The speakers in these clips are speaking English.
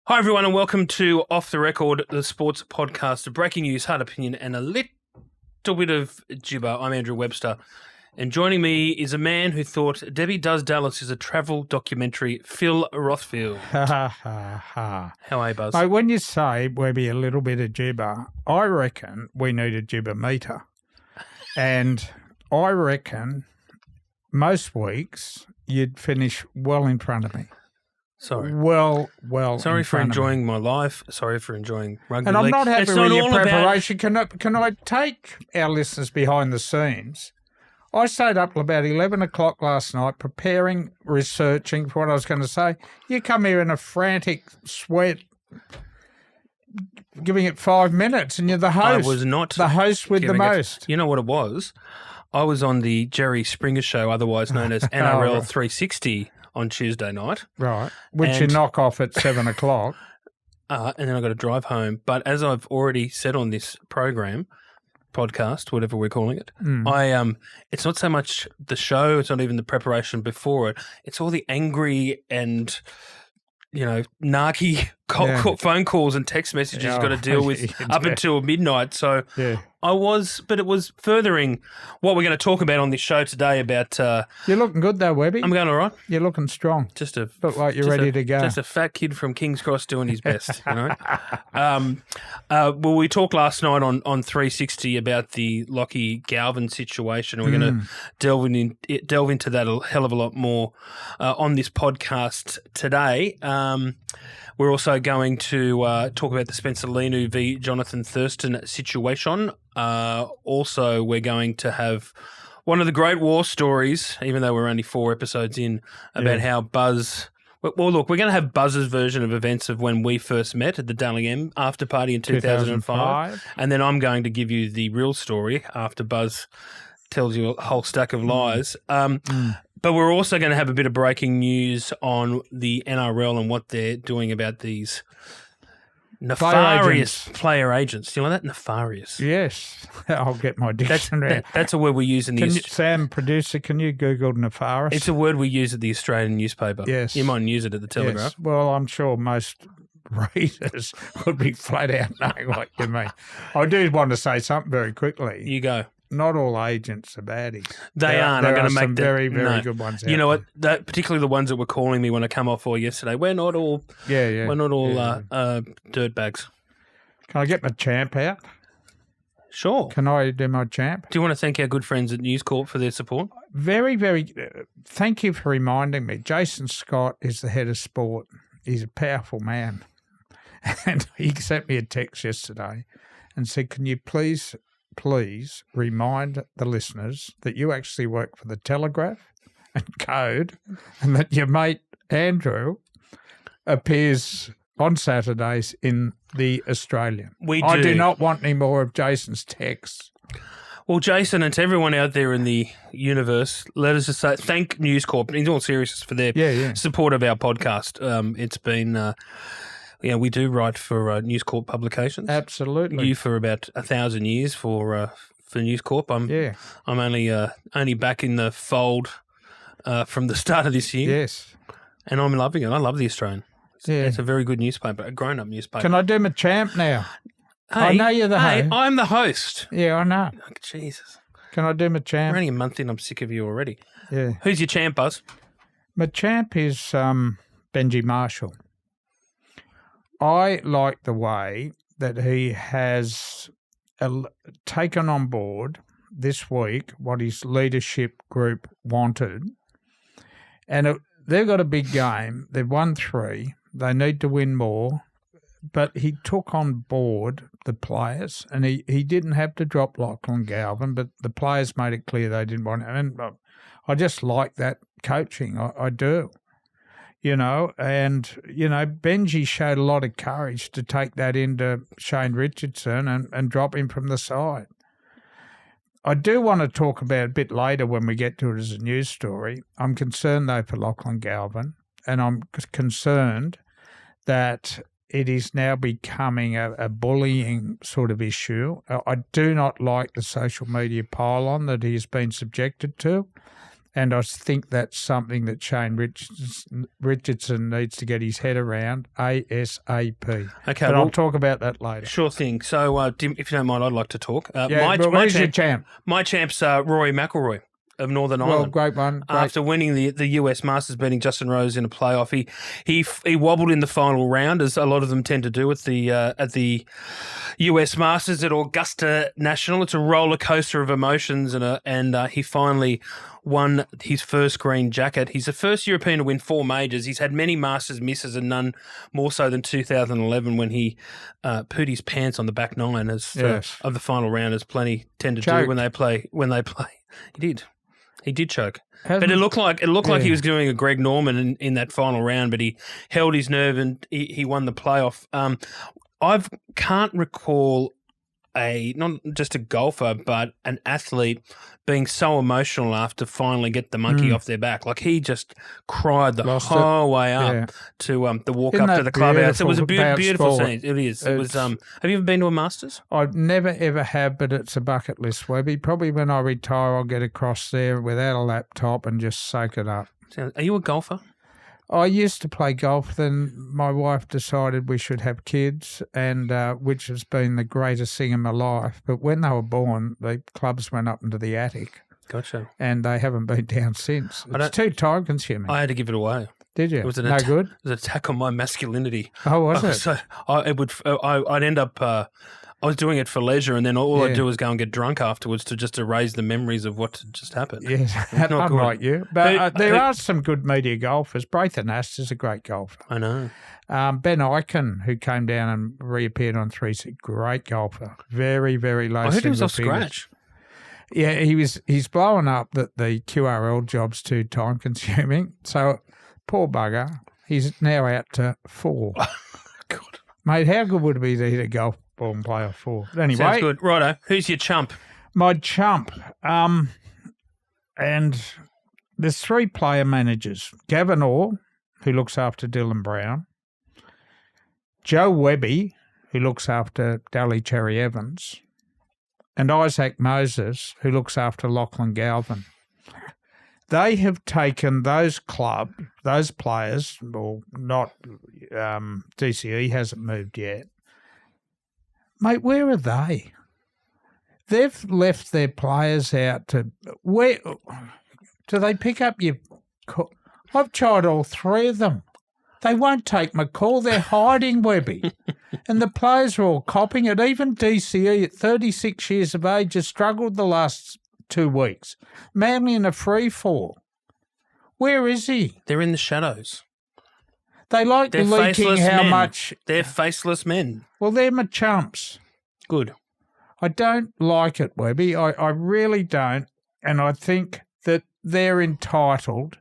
Hi, everyone, and welcome to Off the Record, the sports podcast, breaking news, hard opinion, and a little bit of gibber. I'm Andrew Webster, and joining me is a man who thought Debbie Does Dallas is a travel documentary, Phil Rothfield. Ha, ha, ha. How are you, Buzz? Mate, when you say, Webby, a little bit of gibber, I reckon we need a gibber meter. And I reckon most weeks you'd finish well in front of me. Sorry. Well. Sorry for enjoying my life. Sorry for enjoying rugby And I'm league. not happy It's with not your all about- preparation. Can I take our listeners behind the scenes? I stayed up till about 11 o'clock last night preparing, researching for what I was going to say. You come here in a frantic sweat, giving it 5 minutes, and you're the host. I was not the host with the giving it- most. You know what it was? I was on the Jerry Springer show, otherwise known as NRL right. 360 on Tuesday night. Right, which you And- knock off at 7 o'clock. And then I got to drive home. But as I've already said on this program, podcast, whatever we're calling it, it's not so much the show, it's not even the preparation before it. It's all the angry and, narky phone calls and text messages you've got to deal with up until midnight. So Yeah. but it was furthering what we're going to talk about on this show today about, You're looking good though, Webby. I'm going all right. You're looking strong. Just a Look like you're just ready a- to go. Just a fat kid from King's Cross doing his best, Well, we talked last night on 360 about the Lachlan Galvin situation. We're going to delve into that a hell of a lot more on this podcast today. We're also going to talk about the Spencer Leniu v. Jonathan Thurston situation. Also, we're going to have one of the great war stories, even though we're only 4 episodes in, about how Buzz... Well, look, we're going to have Buzz's version of events of when we first met at the Darling M after party in 2005. And then I'm going to give you the real story after Buzz tells you a whole stack of lies. But we're also going to have a bit of breaking news on the NRL and what they're doing about these nefarious player agents. Do you know that? Nefarious. Yes. I'll get my dictionary. That's a word we use in the... Sam, producer, can you Google nefarious? It's a word we use at the Australian newspaper. Yes. You mightn't use it at the Telegraph. Yes. Well, I'm sure most readers would be flat out knowing what you mean. I do want to say something very quickly. You go. Not all agents are baddies. They aren't. I'm going to make some very, very good ones out You know what? Particularly the ones that were calling me when I come off for yesterday. We're not all. Yeah. We're not all dirtbags. Can I get my champ out? Sure. Can I do my champ? Do you want to thank our good friends at News Corp for their support? Very, very. Thank you for reminding me. Jason Scott is the head of sport. He's a powerful man, and he sent me a text yesterday and said, "Can you please remind the listeners that you actually work for the Telegraph and Code and that your mate Andrew appears on Saturdays in the Australian." I do not want any more of Jason's texts. Well, Jason, and to everyone out there in the universe, let us just say thank News Corp in all seriousness for their support of our podcast. It's been... we do write for News Corp publications. Absolutely. You for about 1,000 years for News Corp. I'm only back in the fold from the start of this year. Yes. And I'm loving it. I love the Australian. It's a very good newspaper, a grown-up newspaper. Can I do my champ now? Hey, I know you're the host. I'm the host. Yeah, I know. Oh, Jesus. Can I do my We're champ? only a month in. I'm sick of you already. Yeah. Who's your champ, Buzz? My champ is Benji Marshall. I like the way that he has taken on board this week what his leadership group wanted. And they've got a big game. They've won 3. They need to win more. But he took on board the players, and he didn't have to drop Lachlan Galvin, but the players made it clear they didn't want it. And I just like that coaching. I do. Benji showed a lot of courage to take that into Shane Richardson and drop him from the side. I do want to talk about a bit later when we get to it as a news story. I'm concerned, though, for Lachlan Galvin, and I'm concerned that it is now becoming a bullying sort of issue. I do not like the social media pile-on that he has been subjected to. And I think that's something that Shane Richardson needs to get his head around ASAP. Okay, but I'll talk about that later. Sure thing. So, Dim, if you don't mind, I'd like to talk. Who's your champ? My champ's Rory McIlroy of Northern Ireland. Great one. Great. After winning the US Masters, beating Justin Rose in a playoff, he wobbled in the final round, as a lot of them tend to do at the US Masters at Augusta National. It's a roller coaster of emotions, and he finally won his first green jacket. He's the first European to win 4 majors. He's had many Masters misses and none more so than 2011 when he pooed his pants on the back nine of the final round, as plenty tend to do when they play. He did choke. But it looked like he was doing a Greg Norman in that final round, but he held his nerve and he won the playoff. I can't recall not just a golfer, but an athlete being so emotional after finally get the monkey off their back. Like, he just cried the whole way up to the walk up to the clubhouse. It was a beautiful scene. It is. It was. Have you ever been to a Masters? I never ever have, but it's a bucket list, Webby. Probably when I retire, I'll get across there without a laptop and just soak it up. Are you a golfer? I used to play golf, then my wife decided we should have kids, and which has been the greatest thing in my life. But when they were born, the clubs went up into the attic. Gotcha. And they haven't been down since. It's too time-consuming. I had to give it away. Did you? It was good? It was an attack on my masculinity. Oh, was it? So I'd end up... I was doing it for leisure, and then all I'd do was go and get drunk afterwards to erase the memories of what just happened. Yes, unlike you. But there are some good media golfers. Braithen Ast is a great golfer. I know. Ben Eichen, who came down and reappeared on 3, great golfer. Very, very low. I heard he was off figures. scratch. Yeah, he's blowing up that the QRL job's too time consuming. So poor bugger, he's now out to 4. God. Mate, how good would it be to hit a golf ball and play off 4? But anyway, sounds good. Righto, who's your chump? My chump. And there's 3 player managers. Gavin Orr, who looks after Dylan Brown. Joe Webby, who looks after Dally Cherry Evans. And Isaac Moses, who looks after Lachlan Galvin. They have taken those players, well, not DCE hasn't moved yet. Mate, where are they? They've left their players out to... Where do they pick up your... I've tried all 3 of them. They won't take my call. They're hiding, Webby. And the players are all copying it. Even DCE at 36 years of age has struggled the last 2 weeks. Manly in a free fall. Where is he? They're in the shadows. They're leaking how men. much... They're faceless men. Well, they're my chumps. Good. I don't like it, Webby. I really don't. And I think that they're entitled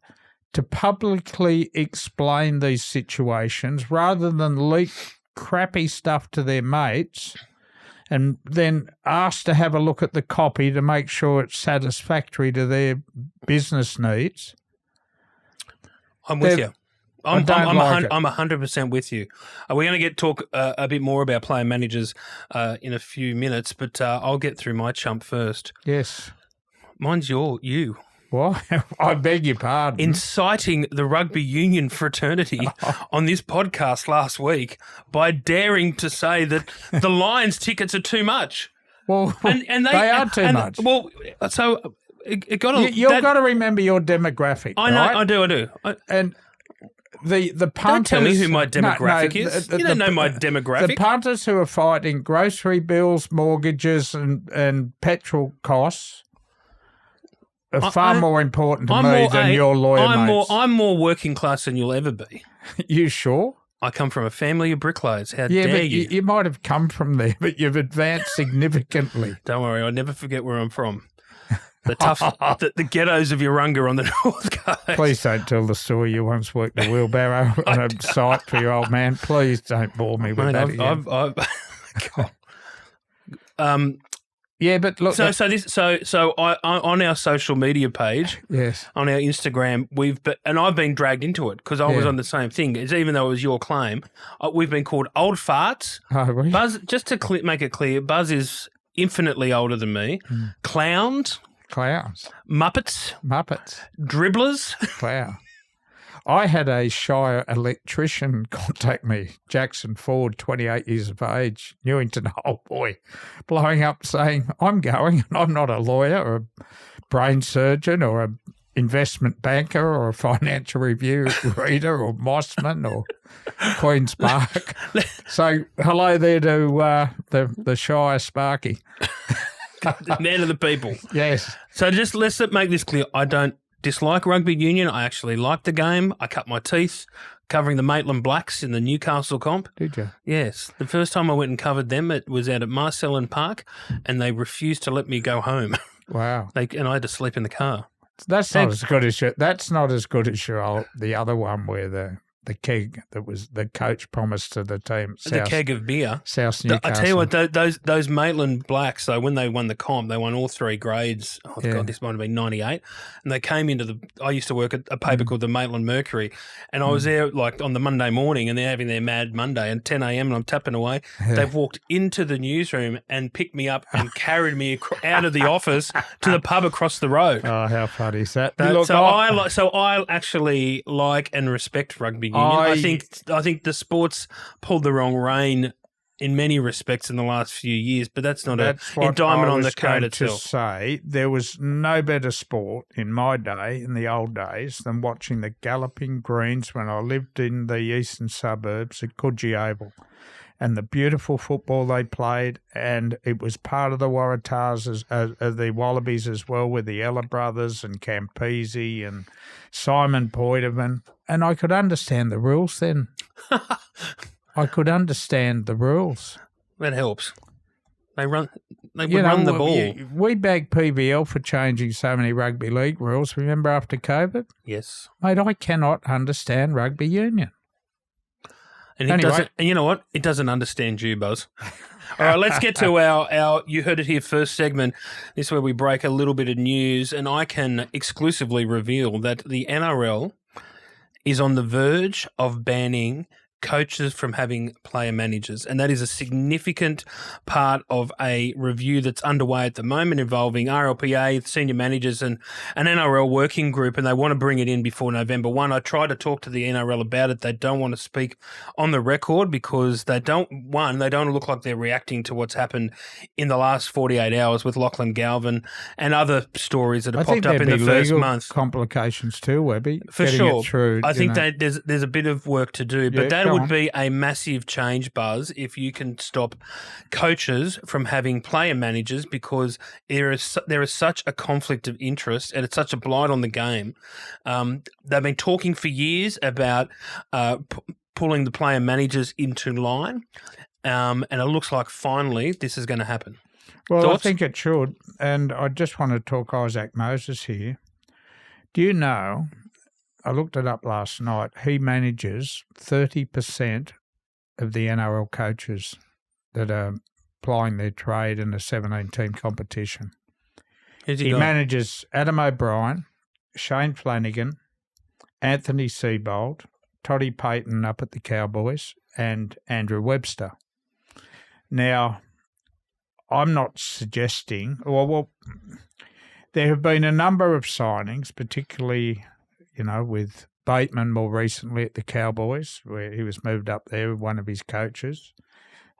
to publicly explain these situations rather than leak crappy stuff to their mates and then ask to have a look at the copy to make sure it's satisfactory to their business needs. I'm with you. I'm 100% with you. We're going to talk a bit more about player managers in a few minutes, but I'll get through my chump first. Yes. Mine's you. What? I beg your pardon. Inciting the rugby union fraternity on this podcast last week by daring to say that the Lions tickets are too much. Well, and they are too much. Well, so it got to... You've got to remember your demographic. I know, right? I do. And the punters... Don't tell me who my demographic is. You don't know my demographic. The punters who are fighting grocery bills, mortgages and petrol costs are far more important to me than your lawyer mates. I'm more working class than you'll ever be. You sure? I come from a family of bricklayers. How dare you? You might have come from there, but you've advanced significantly. Don't worry, I'll never forget where I'm from. The tough, the ghettos of Urunga on the North Coast. Please don't tell the story you once worked a wheelbarrow on a site for your old man. Please don't bore me with that again. Yeah, but look. So I on our social media page, yes, on our Instagram, I've been dragged into it because I was on the same thing. Even though it was your claim, we've been called old farts. Oh, really? Buzz, just to make it clear, Buzz is infinitely older than me. Clowns. clowns. Muppets. Dribblers. Wow. I had a Shire electrician contact me, Jackson Ford, 28 years of age, Newington old boy, blowing up saying, I'm going and I'm not a lawyer or a brain surgeon or a investment banker or a financial review reader or Mossman or Queen's Park. So hello there to the Shire Sparky. Man of the people. Yes. So just let's make this clear. I don't dislike rugby union. I actually like the game. I cut my teeth covering the Maitland Blacks in the Newcastle comp. Did you? Yes. The first time I went and covered them, it was out at Marcellin Park, and they refused to let me go home. Wow. And I had to sleep in the car. That's not as good as the other one where the keg that was the coach promised to the team. The keg of beer. South Newcastle. I tell you what, those Maitland Blacks, so when they won the comp, they won all three grades. Oh, yeah. God, this might have been 98. And they came into I used to work at a paper called the Maitland Mercury, and I was there like on the Monday morning, and they're having their Mad Monday, and 10 a.m, and I'm tapping away. Yeah. They've walked into the newsroom and picked me up and carried me out of the office to the pub across the road. Oh, how funny is that? So I actually like and respect rugby union. I think the sport's pulled the wrong rein in many respects in the last few years, but that's not an indictment on the code itself. To say there was no better sport in my day, in the old days, than watching the Galloping Greens when I lived in the eastern suburbs at Coogee Oval. And the beautiful football they played, and it was part of the Waratahs, the Wallabies as well, with the Ella brothers and Campese and Simon Poiterman. And I could understand the rules then. I could understand the rules. That helps. They run the ball. We bagged PVL for changing so many rugby league rules. Remember after COVID? Yes. Mate, I cannot understand rugby union. And you know what? It doesn't understand you, Buzz. All right, let's get to our you heard it here first segment. This is where we break a little bit of news, and I can exclusively reveal that the NRL is on the verge of banning coaches from having player managers, and that is a significant part of a review that's underway at the moment involving RLPA, senior managers, and an NRL working group, and they want to bring it in before November 1. I tried to talk to the NRL about it. They don't want to speak on the record because they don't look like they're reacting to what's happened in the last 48 hours with Lachlan Galvin and other stories that have popped up in the first month. Complications too, Webby. For sure. I think that there's a bit of work to do, but that would be a massive change, Buzz, if you can stop coaches from having player managers, because there is such a conflict of interest and it's such a blight on the game. They've been talking for years about pulling the player managers into line, and it looks like finally this is going to happen. Well, Thoughts? I think it should, and I just want to talk Isaac Moses here. Do you know, I looked it up last night, he manages 30% of the NRL coaches that are plying their trade in a 17-team competition. He manages Adam O'Brien, Shane Flanagan, Anthony Seibold, Toddy Payton up at the Cowboys, and Andrew Webster. Now, I'm not suggesting, well, there have been a number of signings, particularly, with Bateman more recently at the Cowboys, where he was moved up there with one of his coaches.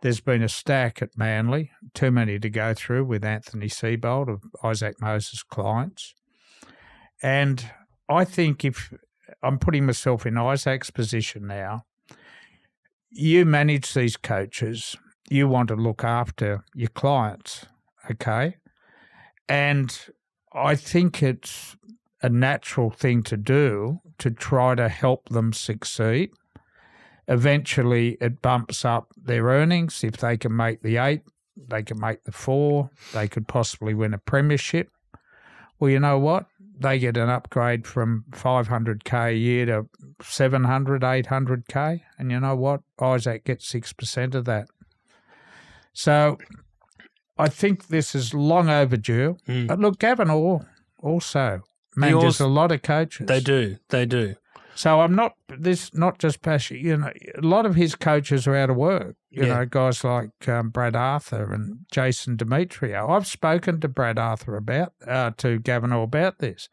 There's been a stack at Manly, too many to go through, with Anthony Seibold of Isaac Moses' clients. And I think if I'm putting myself in Isaac's position now, you manage these coaches, you want to look after your clients, okay? And I think it's a natural thing to do to try to help them succeed. Eventually, it bumps up their earnings. If they can make the 8, they can make the 4, they could possibly win a premiership. Well, you know what? They get an upgrade from $500K a year to $700, $800K. And you know what? Isaac gets 6% of that. So I think this is long overdue. But look, Gavin Orr also manages a lot of coaches. They do. So I'm not just passion. You know, a lot of his coaches are out of work. You know, guys like Brad Arthur and Jason Demetrio. I've spoken to Brad Arthur to Gavin about this.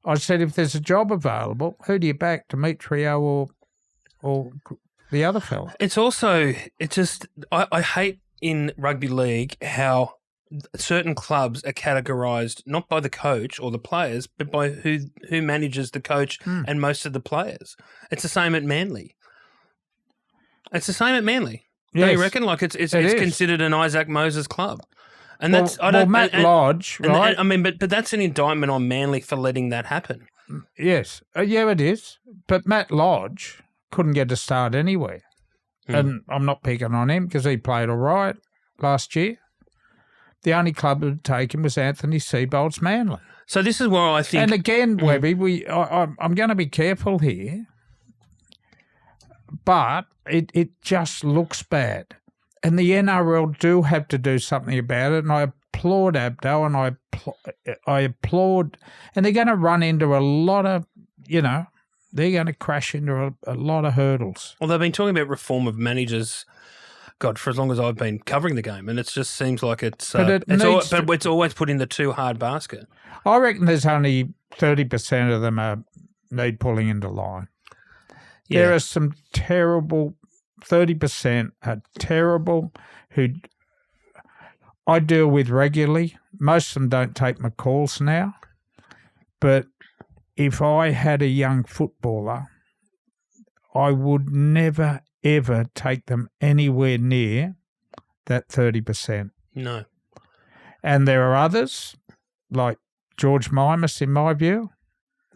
I said, if there's a job available, who do you back, Demetrio or the other fella? I hate in rugby league how certain clubs are categorised not by the coach or the players, but by who manages the coach and most of the players. It's the same at Manly. Yes. Don't you reckon? Like it's considered an Isaac Moses club. And Matt Lodge, right? But that's an indictment on Manly for letting that happen. Yes. Yeah, it is. But Matt Lodge couldn't get a start anywhere. And I'm not picking on him because he played all right last year. The only club that would take him was Anthony Seibold's Manly. So this is where I think... And again, Webby, I'm going to be careful here, but it just looks bad. And the NRL do have to do something about it, and I applaud Abdo, and I applaud... And they're going to run into a lot of, they're going to crash into a lot of hurdles. Well, they've been talking about reform of managers... God, for as long as I've been covering the game, and it just seems like it's always put in the too hard basket. I reckon there's only 30% of them need pulling into line. Yeah. There are some terrible 30% are terrible who I deal with regularly. Most of them don't take my calls now, but if I had a young footballer, I would never ever take them anywhere near that 30%. No. And there are others, like George Mimas, in my view,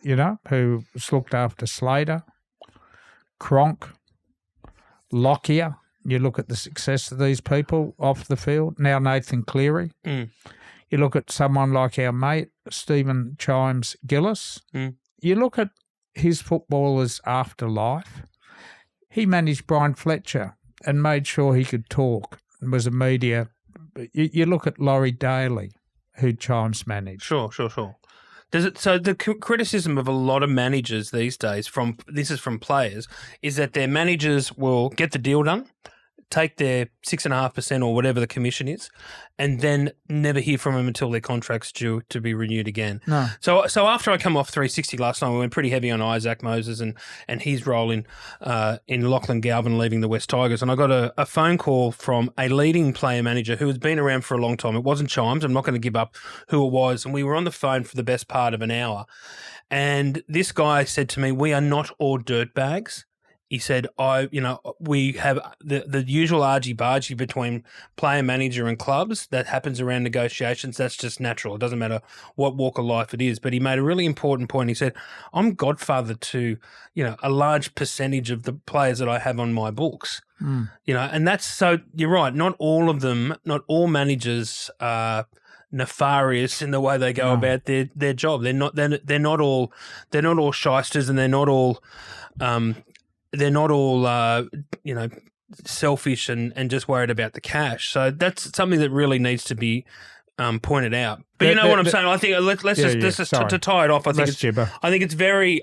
who was looked after Slater, Cronk, Lockyer. You look at the success of these people off the field. Now Nathan Cleary. You look at someone like our mate, Stephen Chimes Gillis. You look at his footballers' afterlife. He managed Brian Fletcher and made sure he could talk and was a media. You look at Laurie Daly, who Chimes managed. Sure. So the criticism of a lot of managers these days, from players, is that their managers will get the deal done, take their 6.5% or whatever the commission is, and then never hear from them until their contract's due to be renewed again. No. So after I come off 360 last night, we went pretty heavy on Isaac Moses and his role in Lachlan Galvin leaving the West Tigers, and I got a phone call from a leading player manager who has been around for a long time. It wasn't Chimes. I'm not going to give up who it was, and we were on the phone for the best part of an hour, and this guy said to me, "We are not all dirtbags." He said, we have the usual argy-bargy between player manager and clubs that happens around negotiations. That's just natural. It doesn't matter what walk of life it is. But he made a really important point. He said, I'm godfather to, a large percentage of the players that I have on my books. And that's so you're right. Not all managers are nefarious in the way they go about their job. They're not all shysters, and they're not all selfish and just worried about the cash. So that's something that really needs to be pointed out. But you know what I'm saying? I think let's just to tie it off. I think it's very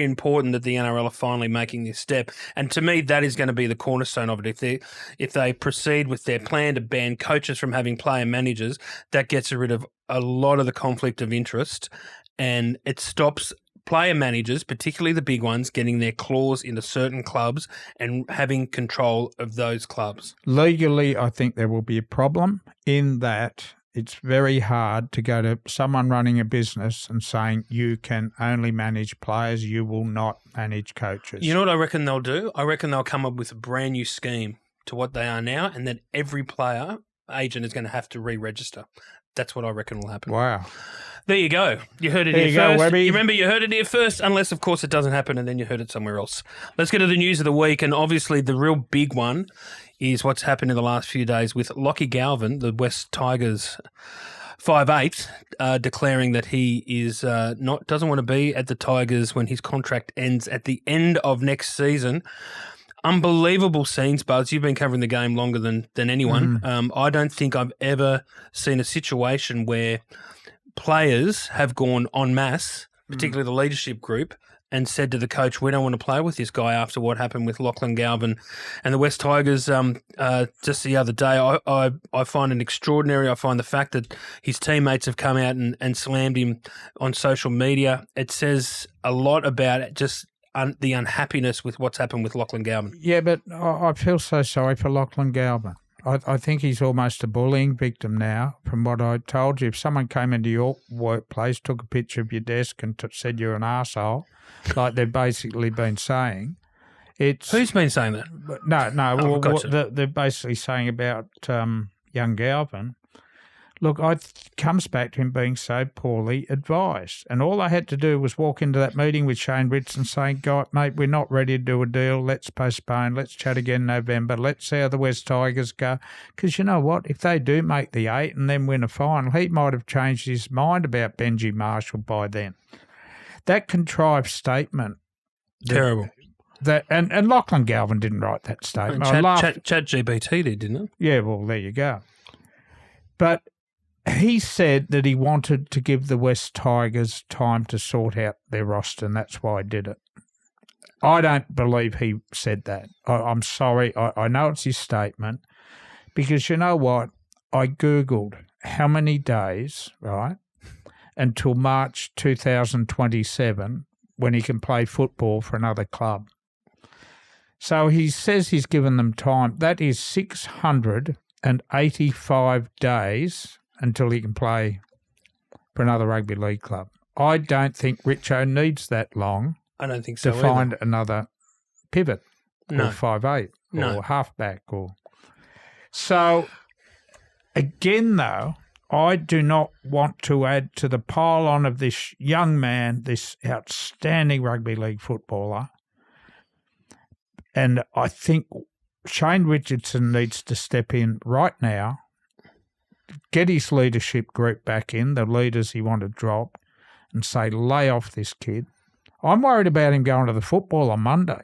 important that the NRL are finally making this step. And to me, that is going to be the cornerstone of it. If they proceed with their plan to ban coaches from having player managers, that gets rid of a lot of the conflict of interest, and it stops player managers, particularly the big ones, getting their claws into certain clubs and having control of those clubs. Legally, I think there will be a problem in that it's very hard to go to someone running a business and saying you can only manage players, you will not manage coaches. You know what I reckon they'll do? I reckon they'll come up with a brand new scheme to what they are now, and that every player agent is going to have to re-register. That's what I reckon will happen. Wow. There you go. You heard it here first. Webby. You remember you heard it here first, unless, of course, it doesn't happen and then you heard it somewhere else. Let's get to the news of the week, and obviously the real big one is what's happened in the last few days with Lachlan Galvin, the West Tigers 5'8", declaring that he is doesn't want to be at the Tigers when his contract ends at the end of next season. Unbelievable scenes, Buzz. You've been covering the game longer than anyone. I don't think I've ever seen a situation where players have gone en masse, particularly the leadership group, and said to the coach, we don't want to play with this guy after what happened with Lachlan Galvin and the West Tigers just the other day. I find it extraordinary. I find the fact that his teammates have come out and slammed him on social media. It says a lot about just the unhappiness with what's happened with Lachlan Galvin. Yeah, but I feel so sorry for Lachlan Galvin. I think he's almost a bullying victim now. From what I told you, if someone came into your workplace, took a picture of your desk and said you're an arsehole, like they've basically been saying, it's... Who's been saying that? No. Gotcha. They're basically saying about young Galvin. Look, it comes back to him being so poorly advised. And all I had to do was walk into that meeting with Shane Ritson saying, God, mate, we're not ready to do a deal. Let's postpone. Let's chat again in November. Let's see how the West Tigers go. Because you know what? If they do make the 8 and then win a final, he might have changed his mind about Benji Marshall by then. That contrived statement. Terrible. And Lachlan Galvin didn't write that statement. Chat GPT did, didn't it? Yeah, well, there you go. But he said that he wanted to give the West Tigers time to sort out their roster, and that's why he did it. I don't believe he said that. I'm sorry. I know it's his statement because you know what? I Googled how many days, right, until March 2027 when he can play football for another club. So he says he's given them time. That is 685 days until he can play for another rugby league club. I don't think Richo needs that long. I don't think so to find another pivot or 5'8" No. or halfback. So, again, though, I do not want to add to the pile-on of this young man, this outstanding rugby league footballer. And I think Shane Richardson needs to step in right now, get his leadership group back in, the leaders he wanted to drop, and say, lay off this kid. I'm worried about him going to the football on Monday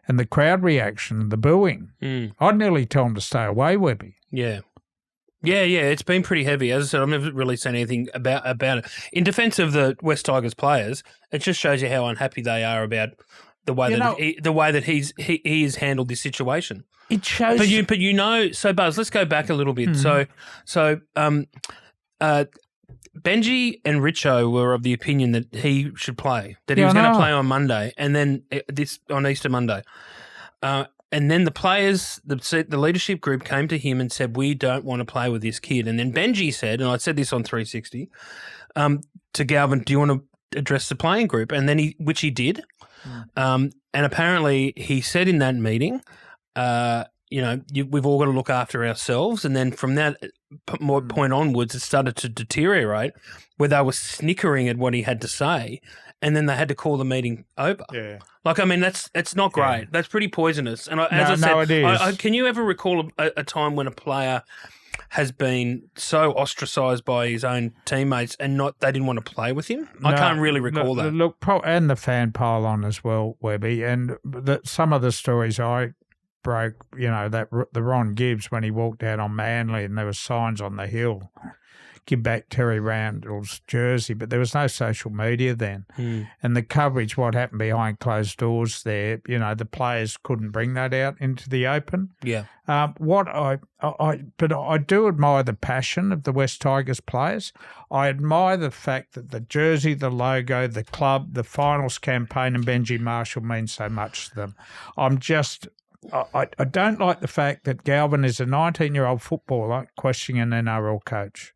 and the crowd reaction, the booing. I'd nearly tell him to stay away, Webby. Yeah. It's been pretty heavy. As I said, I've never really seen anything about it. In defence of the West Tigers players, it just shows you how unhappy they are about the way that he has handled this situation. It shows. But you know, so Buzz, let's go back a little bit. So Benji and Richo were of the opinion that he should play, that he was going to play on Monday, and then on Easter Monday. And then the players, the leadership group came to him and said, we don't want to play with this kid. And then Benji said, and I said this on 360, to Galvin, do you want to address the playing group? And then which he did. And apparently he said in that meeting, we've all got to look after ourselves. And then from that point onwards, it started to deteriorate where they were snickering at what he had to say. And then they had to call the meeting over. Yeah. It's not great. Yeah. That's pretty poisonous. And as I said, it is. Can you ever recall a time when a player has been so ostracised by his own teammates and they didn't want to play with him? I can't really recall that. Look, and the fan pile on as well, Webby. And some of the stories I broke, the Ron Gibbs when he walked out on Manly and there were signs on the hill, give back Terry Randall's jersey, but there was no social media then. And the coverage, what happened behind closed doors there, the players couldn't bring that out into the open. Yeah. But I do admire the passion of the West Tigers players. I admire the fact that the jersey, the logo, the club, the finals campaign and Benji Marshall means so much to them. I don't like the fact that Galvin is a 19-year-old footballer questioning an NRL coach.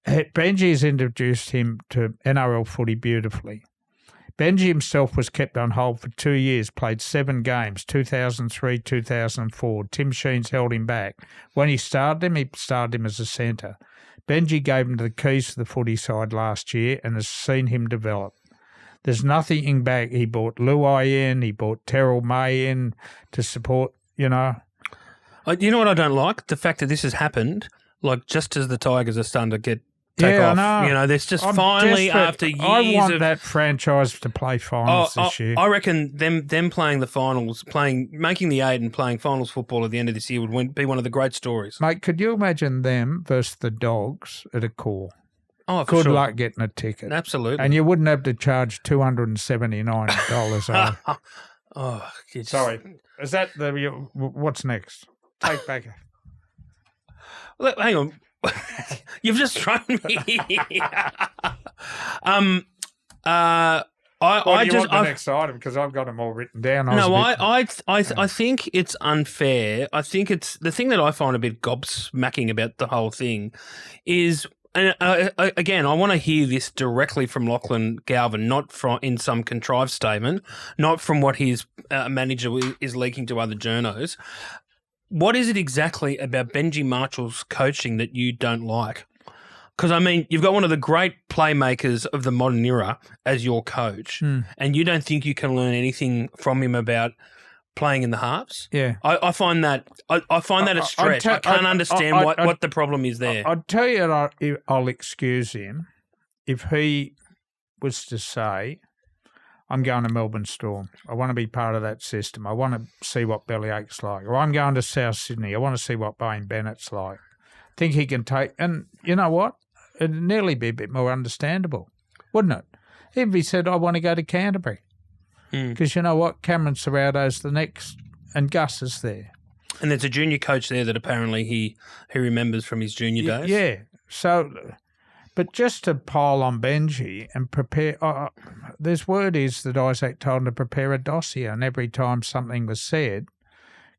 Benji has introduced him to NRL footy beautifully. Benji himself was kept on hold for 2 years, played 7 games, 2003, 2004. Tim Sheens held him back. When he started him as a centre. Benji gave him the keys to the footy side last year and has seen him develop. There's nothing back. He brought Luai in, he brought Terrell May in to support, You know what I don't like? The fact that this has happened, just as the Tigers are starting to take off. I know. There's just finally after years I want that franchise to play finals this year. I reckon them playing the finals, making the 8 and playing finals football at the end of this year would be one of the great stories. Mate, could you imagine them versus the Dogs at a core? Oh, for good sure. luck getting a ticket. Absolutely. And you wouldn't have to charge $279. Oh, Sorry. Is that what's next? Take back. Look, hang on. You've just thrown me. Want the next item because I've got them all written down. I think it's unfair. I think it's the thing that I find a bit gobsmacking about the whole thing is, and again, I want to hear this directly from Lachlan Galvin, not from in some contrived statement, not from what his manager is leaking to other journos. What is it exactly about Benji Marshall's coaching that you don't like? Because, I mean, you've got one of the great playmakers of the modern era as your coach, and you don't think you can learn anything from him about playing in the halves? Yeah. I find that I find that a stretch. I can't understand what the problem is there. I'd tell you I'll excuse him if he was to say, I'm going to Melbourne Storm. I want to be part of that system. I want to see what Bellyache's like. Or I'm going to South Sydney. I want to see what Bayne Bennett's like. I think he can take... And you know what? It'd nearly be a bit more understandable, wouldn't it? Even if he said, I want to go to Canterbury. Because you know what? Cameron Serrato's the next, and Gus is there. And there's a junior coach there that apparently he remembers from his junior days. Yeah. So... But just to pile on Benji and prepare, there's word is that Isaac told him to prepare a dossier, and every time something was said,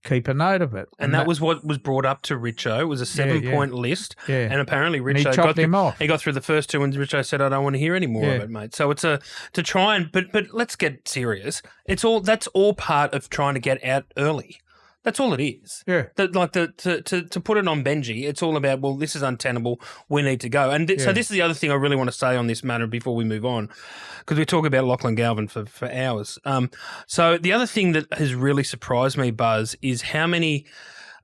keep a note of it. And that was what was brought up to Richo. It was a 7-point list. Yeah. And apparently Richo he chopped him off. He got through the first two, and Richo said, I don't want to hear any more of it, mate. So it's to try and, but let's get serious. That's all part of trying to get out early. That's all it is. Yeah. To put it on Benji, it's all about, well, this is untenable. We need to go. And so this is the other thing I really want to say on this matter before we move on, because we talk about Lachlan Galvin for hours. So the other thing that has really surprised me, Buzz, is how many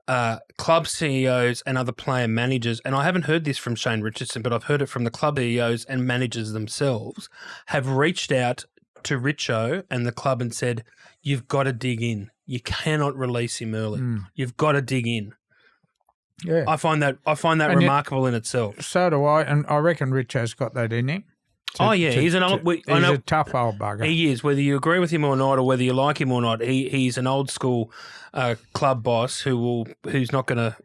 club CEOs and other player managers, and I haven't heard this from Shane Richardson, but I've heard it from the club CEOs and managers themselves, have reached out to Richo and the club and said, you've got to dig in. You cannot release him early. You've got to dig in. Yeah, I find that remarkable in itself. So do I, and I reckon Richo's got that in him. He's a tough old bugger. He is, whether you agree with him or not, or whether you like him or not. He's an old school club boss who's not gonna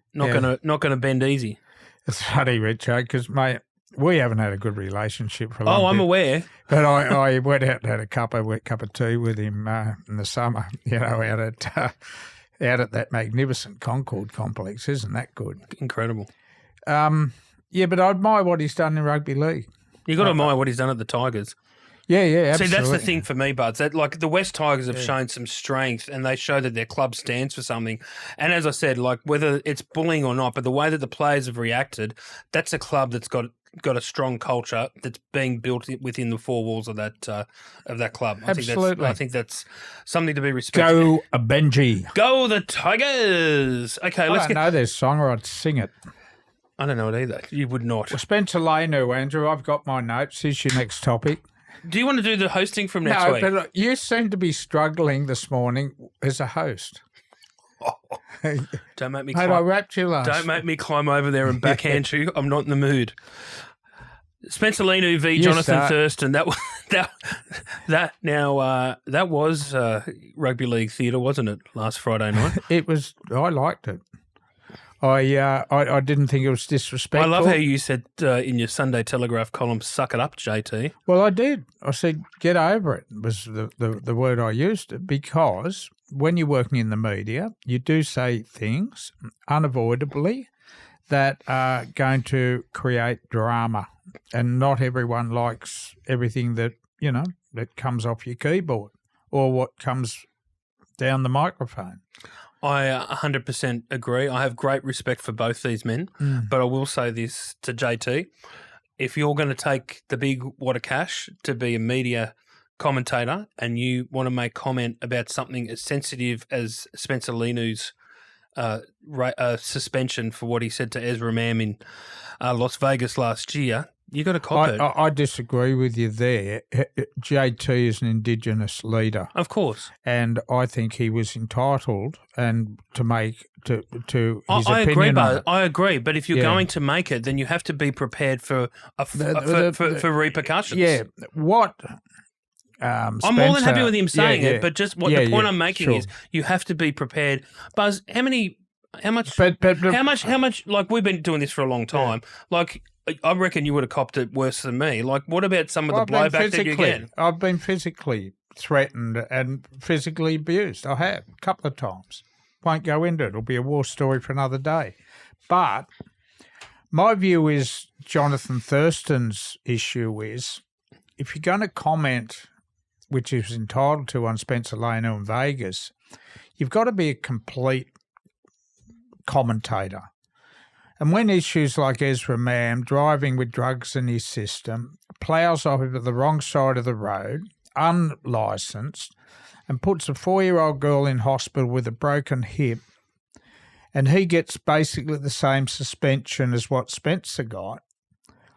bend easy. It's funny, Richo, because mate, we haven't had a good relationship for a long I'm bit. aware. But I went out and had a cup of tea with him in the summer, out at that magnificent Concord complex. Isn't that good? Incredible. Yeah, but I admire what he's done in rugby league. You got to admire what he's done at the Tigers. Yeah, absolutely. See, that's the thing for me, Buds. That the West Tigers have shown some strength, and they show that their club stands for something. And as I said, whether it's bullying or not, but the way that the players have reacted, that's a club that's got a strong culture that's being built within the four walls of that club. Absolutely. I think that's something to be respected. Go Benji. Go the Tigers. Okay, I don't know this song, or I'd sing it. I don't know it either. You would not. Well, Spencer Leniu, Andrew, I've got my notes. Here's your next topic. Do you want to do the hosting from next week? No, but you seem to be struggling this morning as a host. Don't make me I wrapped you last. Don't make me climb over there and backhand you. I'm not in the mood. Spencer Leniu v. Jonathan Thurston. That was rugby league theatre, wasn't it? Last Friday night. It was. I liked it. I didn't think it was disrespectful. I love how you said in your Sunday Telegraph column, "Suck it up, JT." Well, I did. I said, "Get over it." Was the word I used, because when you're working in the media, you do say things unavoidably that are going to create drama, and not everyone likes everything that comes off your keyboard or what comes down the microphone. I 100% agree. I have great respect for both these men, but I will say this to JT. If you're going to take the big wad of cash to be a media commentator and you want to make comment about something as sensitive as Spencer Leniu's suspension for what he said to Ezra Mam in Las Vegas last year, You got to cop it. I disagree with you there. JT is an Indigenous leader, Of course. and I think he was entitled and to make to his I agree, opinion on but it. I agree. But if you're going to make it, then you have to be prepared for for repercussions. Yeah, what? I'm more than happy with him saying it, but just what the point I'm making is you have to be prepared. Buzz, how much? How much? Like, we've been doing this for a long time. Like, I reckon you would have copped it worse than me. Like, what about some of the blowback that you get? I've been physically threatened and physically abused. I have a couple of times. Won't go into it. It'll be a war story for another day. But my view is Jonathan Thurston's issue is if you're going to comment, which he was entitled to on Spencer Leniu in Vegas, you've got to be a complete commentator. And when issues like Ezra Mam, driving with drugs in his system, ploughs off over the wrong side of the road, unlicensed, and puts a 4-year-old girl in hospital with a broken hip, and he gets basically the same suspension as what Spencer got,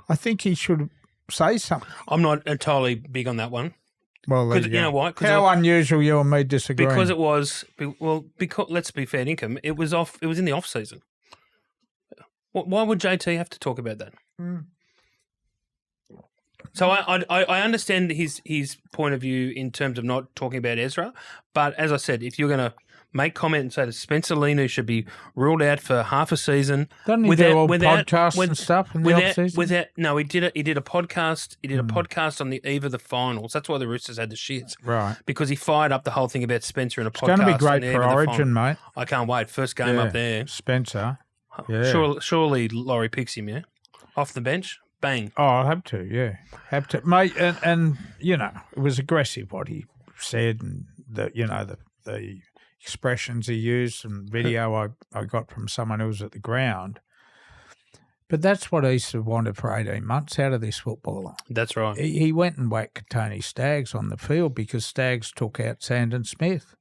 I think he should say something. I'm not entirely big on that one. Well, you know what? How unusual you and me disagree. Because it was, because let's be fair dinkum, it was in the off season. Why would JT have to talk about that? So I understand his point of view in terms of not talking about Ezra, but as I said, if you're going to make comment and say that Spencer Leniu should be ruled out for half a season, doesn't he do all podcasts and stuff in the off season? No, he did a podcast. He did a podcast on the eve of the finals. That's why the Roosters had the shits, right? Because he fired up the whole thing about Spencer in a podcast. It's going to be great for Origin, mate. I can't wait. First game up there, Spencer. Yeah. Surely Laurie picks him, yeah, off the bench. Bang. Oh, I'll have to, yeah. Have to. Mate, and you know, it was aggressive what he said and the expressions he used and video I got from someone who was at the ground. But that's what Easter wanted for 18 months out of this footballer. That's right. He went and whacked Tony Staggs on the field because Staggs took out Sandon Smith.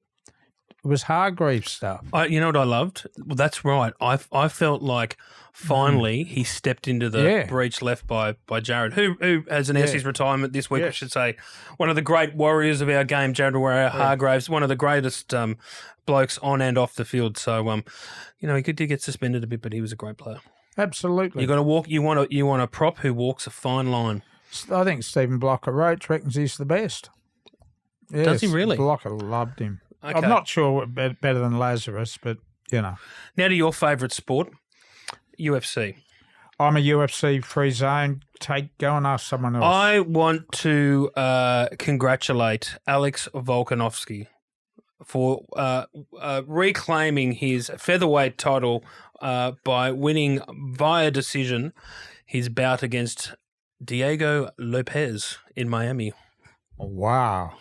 It was Hargreaves stuff. You know what I loved? Well, that's right. I felt like finally he stepped into the breach left by Jared, who has announced his retirement this week, I should say. One of the great warriors of our game, Jared Hargreaves, one of the greatest blokes on and off the field. So, he did get suspended a bit, but he was a great player. Absolutely. You got to walk. You want a prop who walks a fine line. I think Stephen Blocker-Roach reckons he's the best. Yes, does he really? Blocker loved him. Okay. I'm not sure better than Lazarus, but, Now to your favourite sport, UFC. I'm a UFC free zone. Go and ask someone else. I want to congratulate Alex Volkanovski for reclaiming his featherweight title by winning via decision his bout against Diego Lopez in Miami. Wow.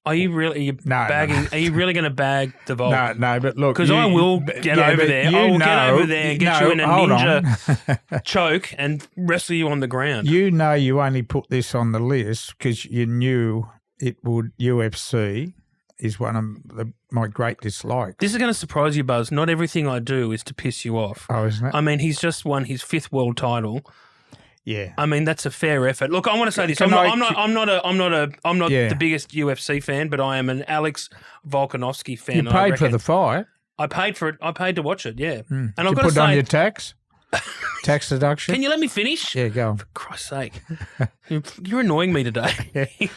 Are you really bagging? No. Are you really going to bag the Volk? No, but look, because I will get over there. I will get over there and get you in a ninja choke and wrestle you on the ground. You only put this on the list because you knew it would. UFC is one of my great dislikes. This is going to surprise you, Buzz. Not everything I do is to piss you off. Oh, isn't it? I mean, he's just won his 5th world title. Yeah, I mean that's a fair effort. Look, I want to say this: I'm not the biggest UFC fan, but I am an Alex Volkanovski fan. You paid for the fight. I paid for it. I paid to watch it. Yeah, and I've got to say, on your tax deduction. Can you let me finish? Yeah, go on. For Christ's sake, you're annoying me today.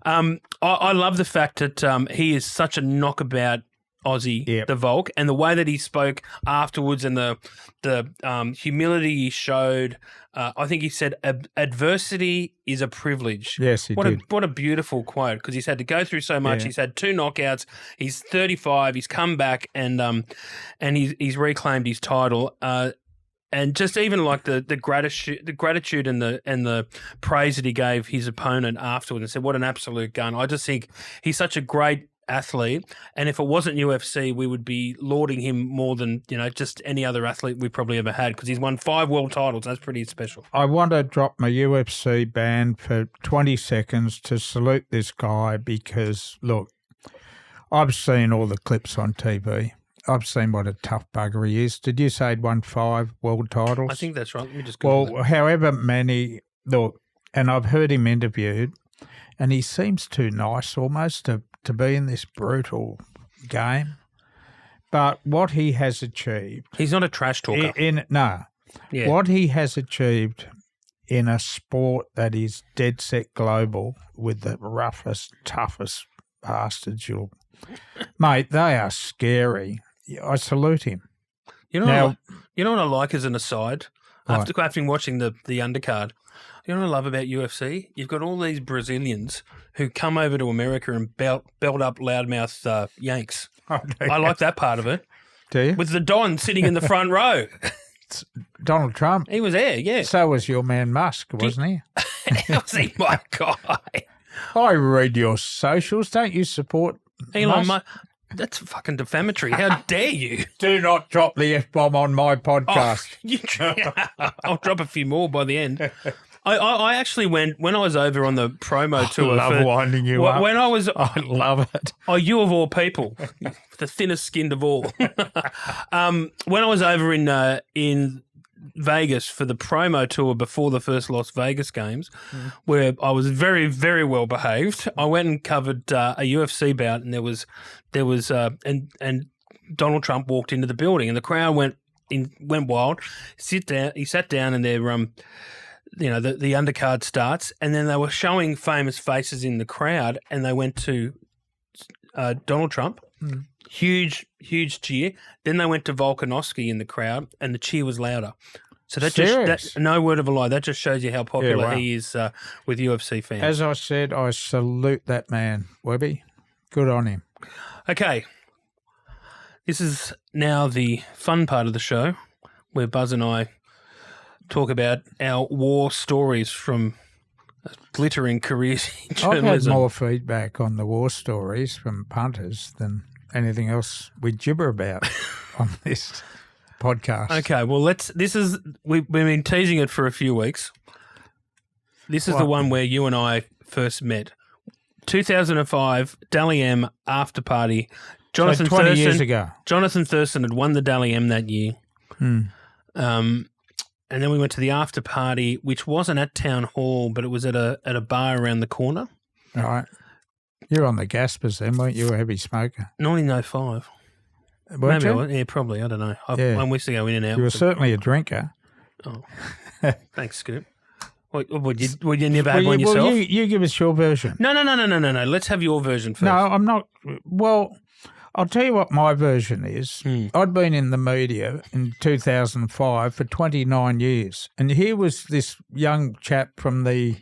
I love the fact that he is such a knockabout Aussie, the Volk, and the way that he spoke afterwards and the humility he showed. I think he said, adversity is a privilege. Yes, he did. What a beautiful quote, because he's had to go through so much. Yeah. He's had 2 knockouts. He's 35. He's come back and he's reclaimed his title. And just even like the gratitude and the praise that he gave his opponent afterwards and said, what an absolute gun. I just think he's such a great athlete, and if it wasn't UFC, we would be lauding him more than just any other athlete we've probably ever had, because he's won 5 world titles. That's pretty special. I want to drop my UFC ban for 20 seconds to salute this guy because, look, I've seen all the clips on TV I've seen what a tough bugger he is. Did you say he'd won 5 world titles? I think that's right. Let me just go. Well, however many, look, and I've heard him interviewed, and he seems too nice almost to be in this brutal game. But what he has achieved... He's not a trash talker. Yeah. What he has achieved in a sport that is dead set global with the roughest, toughest bastards Mate, they are scary. I salute him. You know what I like as an aside? After watching the undercard, you know what I love about UFC? You've got all these Brazilians who come over to America and belt up loudmouth Yanks. Oh, I like that part of it. Do you? With the Don sitting in the front row. Donald Trump. He was there, yeah. So was your man Musk, wasn't he? Was he my guy? I read your socials. Don't you support Elon Musk? That's fucking defamatory. How dare you? Do not drop the F-bomb on my podcast. I'll drop a few more by the end. I actually went, when I was over on the promo tour. I love winding you up. When I love it. Oh, you of all people. The thinnest skinned of all. When I was over in Vegas for the promo tour before the first Las Vegas games, where I was very, very well behaved, I went and covered a UFC bout, and there was and Donald Trump walked into the building, and the crowd went wild. He sat down, and there the undercard starts, and then they were showing famous faces in the crowd, and they went to Donald Trump. Huge cheer. Then they went to Volkanovski in the crowd, and the cheer was louder. So that no word of a lie. That just shows you how popular he is with UFC fans. As I said, I salute that man, Webby. Good on him. Okay. This is now the fun part of the show where Buzz and I talk about our war stories from glittering careers in journalism. I've had more feedback on the war stories from punters than anything else we gibber about on this podcast. Okay, well, we've been teasing it for a few weeks. This is the one where you and I first met. 2005 Dally M after party. Jonathan 20 years ago. Jonathan Thurston had won the Dally M that year. And then we went to the after party, which wasn't at Town Hall, but it was at a bar around the corner. All right. You're on the gaspers then, weren't you? A heavy smoker. 1905. Maybe I was. Yeah, probably. I don't know. I used to go in and out. You were certainly a drinker. Oh, thanks, Scoop. Would you never have one yourself? Well, you give us your version. No. Let's have your version first. No, I'm not. Well, I'll tell you what my version is. I'd been in the media in 2005 for 29 years, and here was this young chap from the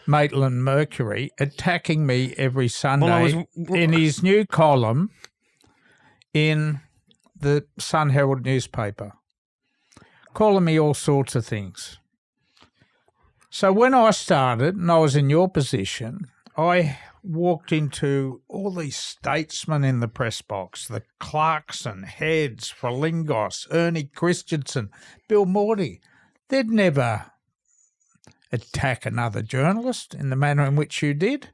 Maitland Mercury attacking me every Sunday in his new column in the Sun Herald newspaper, calling me all sorts of things. So when I started and I was in your position, I walked into all these statesmen in the press box, the Clarkson, Heads, Frelingos, Ernie Christensen, Bill Morty. They'd never attack another journalist in the manner in which you did.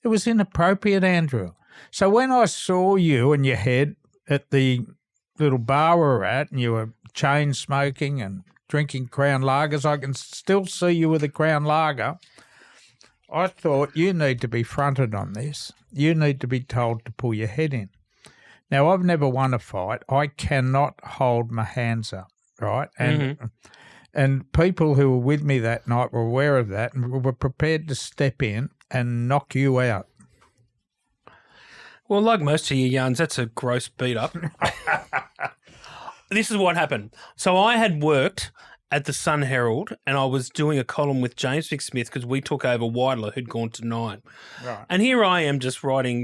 It was inappropriate, Andrew. So when I saw you and your head at the little bar we were at, and you were chain smoking and drinking Crown Lagers, I can still see you with a Crown Lager. I thought, you need to be fronted on this. You need to be told to pull your head in. Now, I've never won a fight. I cannot hold my hands up, right? And people who were with me that night were aware of that and were prepared to step in and knock you out. Well, like most of your yarns, that's a gross beat-up. This is what happened. So I had worked at the Sun Herald, and I was doing a column with James McSmith because we took over Weidler, who'd gone to Nine. Right. And here I am just writing,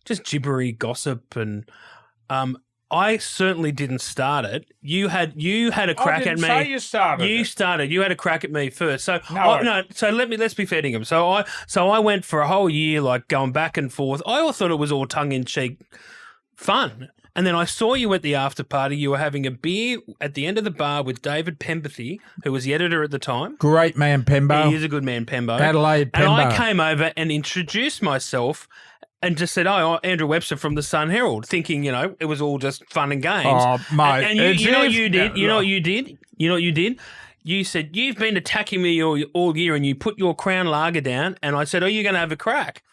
just gibbery gossip, and I certainly didn't start it. You had a crack at me. I didn't say you started. You started. You had a crack at me first. So no. So let's be fair to him. So I went for a whole year like going back and forth. I all thought it was all tongue in cheek fun. And then I saw you at the after party. You were having a beer at the end of the bar with David Pemberthy, who was the editor at the time. Great man, Pembo. He is a good man, Pembo. Adelaide Pembo. And I came over and introduced myself and just said, "Oh, Andrew Webster from the Sun Herald," thinking, it was all just fun and games. Oh, mate. And you know what you did? You know what you did? You know what you did? You said, "You've been attacking me all year," and you put your Crown Lager down, and I said, "Oh, you're going to have a crack."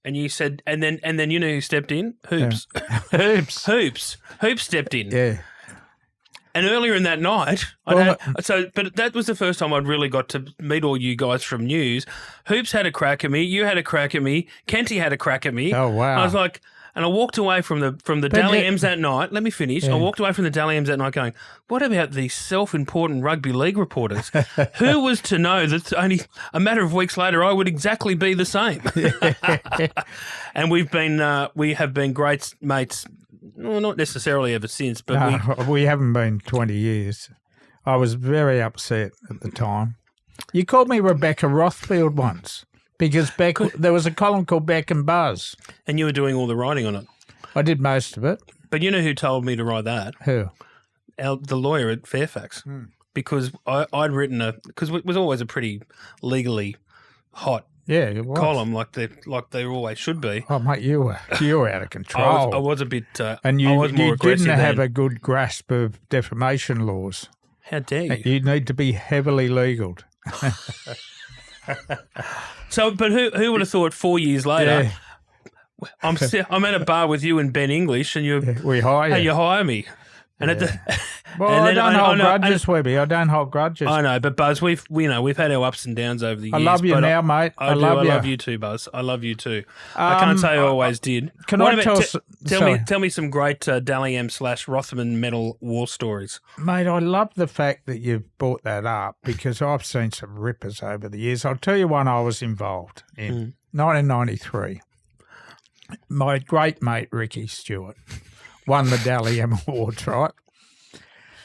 And you said, and then you know who stepped in? Hoops. Yeah. Hoops stepped in. Yeah. And earlier in that night, but that was the first time I'd really got to meet all you guys from news. Hoops had a crack at me. You had a crack at me. Kenty had a crack at me. Oh, wow. I was like, and I walked away from the Dally M's that night. Let me finish. Yeah. I walked away from the Dally M's that night going, what about these self-important rugby league reporters? Who was to know that only a matter of weeks later I would exactly be the same? And we have been great mates. Well, not necessarily ever since, but we haven't been 20 years. I was very upset at the time. You called me Rebecca Rothfield once because there was a column called Beck and Buzz. And you were doing all the writing on it. I did most of it. But you know who told me to write that? Who? The lawyer at Fairfax. Because I'd written because it was always a pretty legally hot column, like they always should be. Oh, mate, you were out of control. I was a bit, and I was more aggressive. You didn't have a good grasp of defamation laws. How dare you? You need to be heavily legaled. So, but who would have thought 4 years later, I'm at a bar with you and Ben English, and you hire me. And I don't hold grudges, Webby. I don't hold grudges. I know, but Buzz, we've had our ups and downs over the years. I love you now, mate. I love you too, Buzz. I love you too. I can't say I always did. Tell me some great Dally M / Rothman medal war stories, mate. I love the fact that you've brought that up because I've seen some rippers over the years. I'll tell you one I was involved in 1993. My great mate Ricky Stewart won the Dally M Awards, right?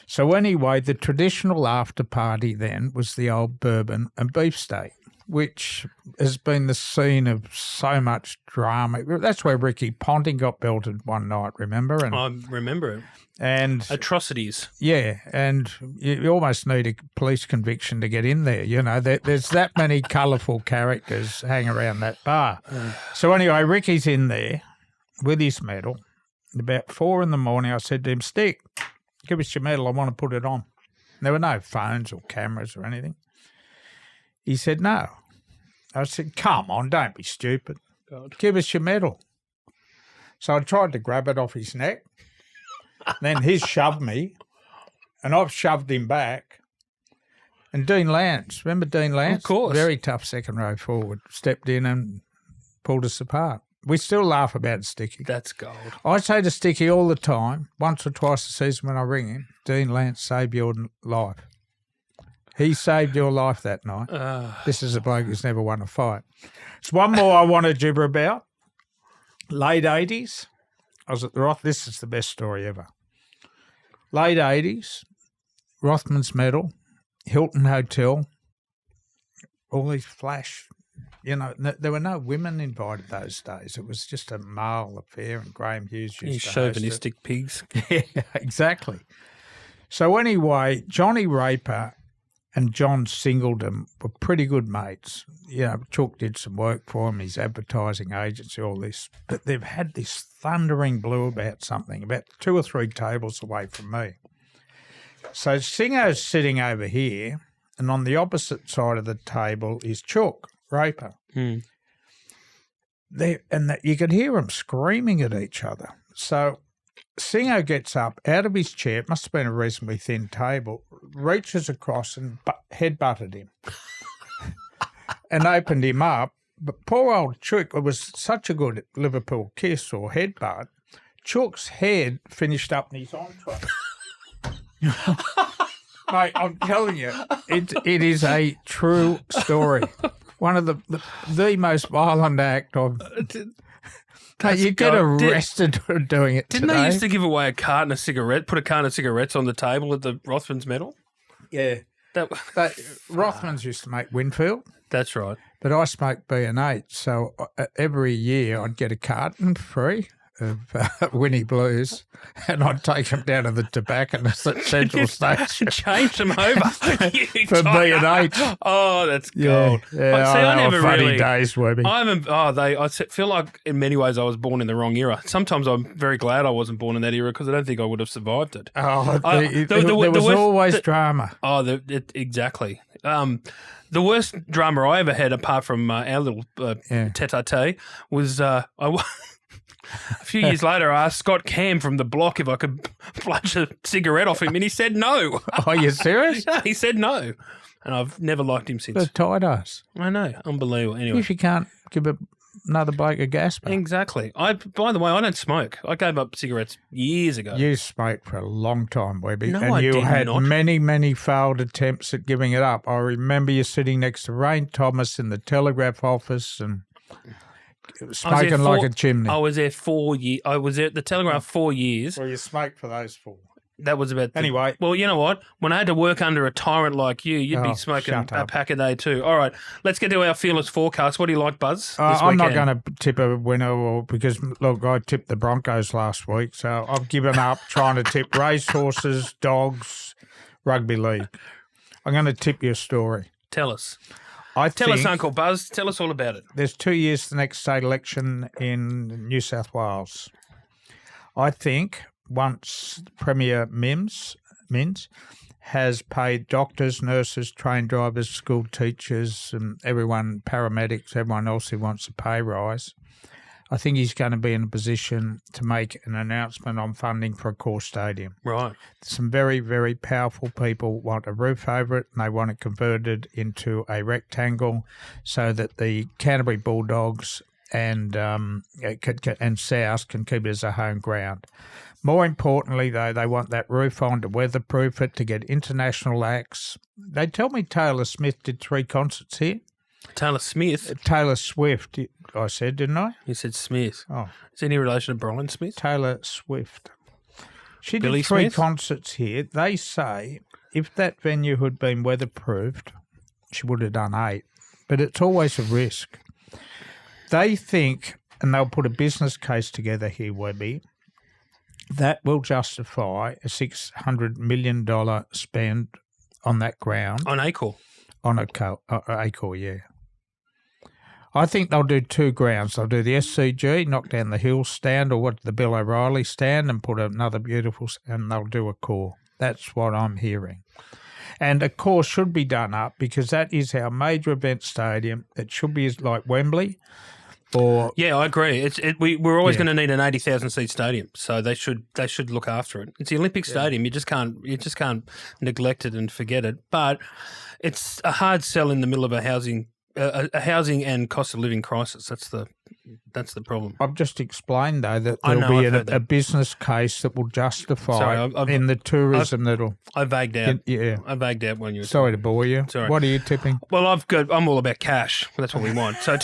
So anyway, the traditional after party then was the old bourbon and beefsteak, which has been the scene of so much drama. That's where Ricky Ponting got belted one night, remember? And I remember it. And atrocities. Yeah, and you almost need a police conviction to get in there. There's that many colourful characters hang around that bar. So anyway, Ricky's in there with his medal. About 4 a.m, I said to him, "Stick, give us your medal. I want to put it on." There were no phones or cameras or anything. He said, "No." I said, "Come on, don't be stupid. God. Give us your medal." So I tried to grab it off his neck. Then he shoved me, and I've shoved him back. And Dean Lance, remember Dean Lance? Of course. Very tough second row forward, stepped in and pulled us apart. We still laugh about Sticky. That's gold. I say to Sticky all the time, once or twice a season when I ring him, Dean Lance saved your life. He saved your life that night. This is a bloke who's never won a fight. There's one more I want to gibber about. Late 80s. I was at the Roth. This is the best story ever. Late 80s, Rothman's medal, Hilton Hotel, all these flash. There were no women invited those days. It was just a male affair, and Graham Hughes used to chauvinistic pigs. Yeah, exactly. So anyway, Johnny Raper and John Singleton were pretty good mates. Chook did some work for him, his advertising agency, all this. But they've had this thundering blue about something, about 2 or 3 tables away from me. So Singo's sitting over here, and on the opposite side of the table is Chook Raper. You could hear them screaming at each other. So Singo gets up out of his chair, it must have been a reasonably thin table, reaches across and headbutted him and opened him up. But poor old Chook, it was such a good Liverpool kiss or headbutt, Chook's head finished up in his entrée. Mate, I'm telling you, it is a true story. One of the most violent act of. You get arrested for doing it. Didn't they used to give away put a carton of cigarettes on the table at the Rothmans medal? Yeah. Rothmans used to make Winfield. That's right. But I smoked B&H, so every year I'd get a carton free Winnie Blues, and I'd take them down to the tobacconist at Central Station. Change them over for B&H. Oh, that's gold. Yeah, See, I never funny really. days, Webby. I haven't. I feel like in many ways I was born in the wrong era. Sometimes I'm very glad I wasn't born in that era because I don't think I would have survived it. There was always drama. Exactly. The worst drama I ever had, apart from our little tete-a-tete, was a few years later, I asked Scott Cam from the block if I could flush a cigarette off him, and he said no. Are you serious? Yeah, he said no, and I've never liked him since. The tight ass. I know, unbelievable. Anyway, if you can't give another bloke a gas back. Exactly. By the way, I don't smoke. I gave up cigarettes years ago. You smoked for a long time, Webby. No, and I you did had not. many, many failed attempts at giving it up. I remember you sitting next to Rain Thomas in the Telegraph office and smoking like a chimney. I was there 4 years. I was there at the Telegraph 4 years. Well, you smoked for those 4. That was about... Anyway. Well, you know what? When I had to work under a tyrant like you, you'd be smoking a pack a day too. All right, let's get to our fearless forecast. What do you like, Buzz, this I'm not weekend? going to tip a winner because, look, I tipped the Broncos last week, so I've given up trying to tip racehorses, dogs, rugby league. I'm going to tip you a story. Tell us. Tell us, Uncle Buzz. Tell us all about it. There's 2 years to the next state election in New South Wales. I think once Premier Mins has paid doctors, nurses, train drivers, school teachers, and everyone, paramedics, everyone else who wants a pay rise, I think he's going to be in a position to make an announcement on funding for a core stadium. Right. Some very, very powerful people want a roof over it, and they want it converted into a rectangle so that the Canterbury Bulldogs and South can keep it as a home ground. More importantly, though, they want that roof on to weatherproof it, to get international acts. They tell me Taylor Smith did 3 concerts here. Taylor Smith? Taylor Swift, I said, didn't I? You said Smith. Oh. Is there any relation to Brian Smith? Taylor Swift. She Billy did 3 Smith? concerts here. They say if that venue had been weatherproofed, she would have done 8. But it's always a risk. They think, and they'll put a business case together here, Webby, that will justify a $600 million spend on that ground. On Acor? On Acor, yeah. I think they'll do 2 grounds. They'll do the SCG, knock down the Hill stand, or the Bill O'Reilly stand, and put another beautiful, and they'll do a core. That's what I'm hearing. And a core should be done up because that is our major event stadium. It should be like Wembley. Yeah, I agree. We're always going to need an 80,000 seat stadium, so they should look after it. It's the Olympic Stadium. You just can't neglect it and forget it. But it's a hard sell in the middle of a housing and cost of living crisis. That's the problem. I've just explained though that there'll be a business case that will justify in the tourism that'll. I vagued out. Yeah, I vagued out when you were. Sorry to bore you. Sorry. What are you tipping? Well, I'm all about cash. That's what we want. So,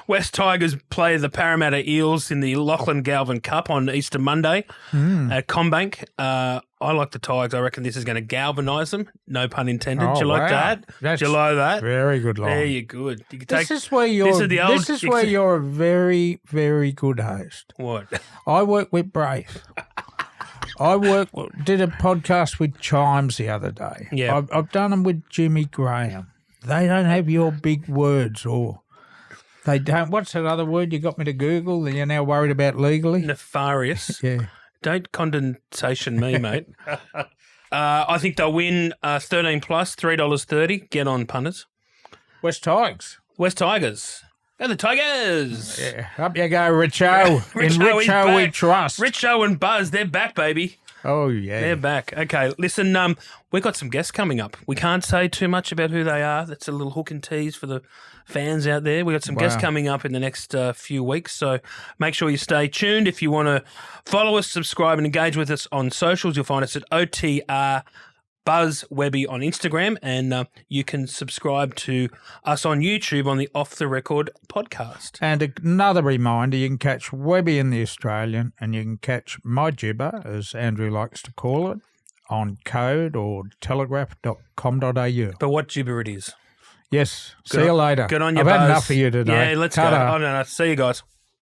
West Tigers play the Parramatta Eels in the Lachlan Galvin Cup on Easter Monday at Combank. I like the Tigers. I reckon this is going to galvanise them. No pun intended. Do you like that? Do you like that? Very good line. There you good. You can This is where you're a very, very good host. What? I work with Brave. Did a podcast with Chumps the other day. Yeah. I've done them with Jimmy Graham. They don't have your big words, or they don't. What's that other word you got me to Google that you're now worried about legally? Nefarious. Yeah. Don't condensation me, mate. I think they'll win 13 plus, $3.30. Get on, punters. West Tigers. Go the Tigers. Yeah. Up you go, Richo. In Richo we trust. Richo and Buzz, they're back, baby. Oh, yeah. They're back. Okay, listen, we've got some guests coming up. We can't say too much about who they are. That's a little hook and tease for the fans out there. We've got some guests coming up in the next few weeks, so make sure you stay tuned. If you want to follow us, subscribe, and engage with us on socials, you'll find us at OTR Buzz Webby on Instagram, and you can subscribe to us on YouTube on the Off the Record podcast. And another reminder, you can catch Webby in the Australian, and you can catch my gibber, as Andrew likes to call it, on code or telegraph.com.au. But what gibber it is. Yes. See you later. Good on you, I've Buzz. had enough of you today. Yeah, let's go. Oh, no, see you guys.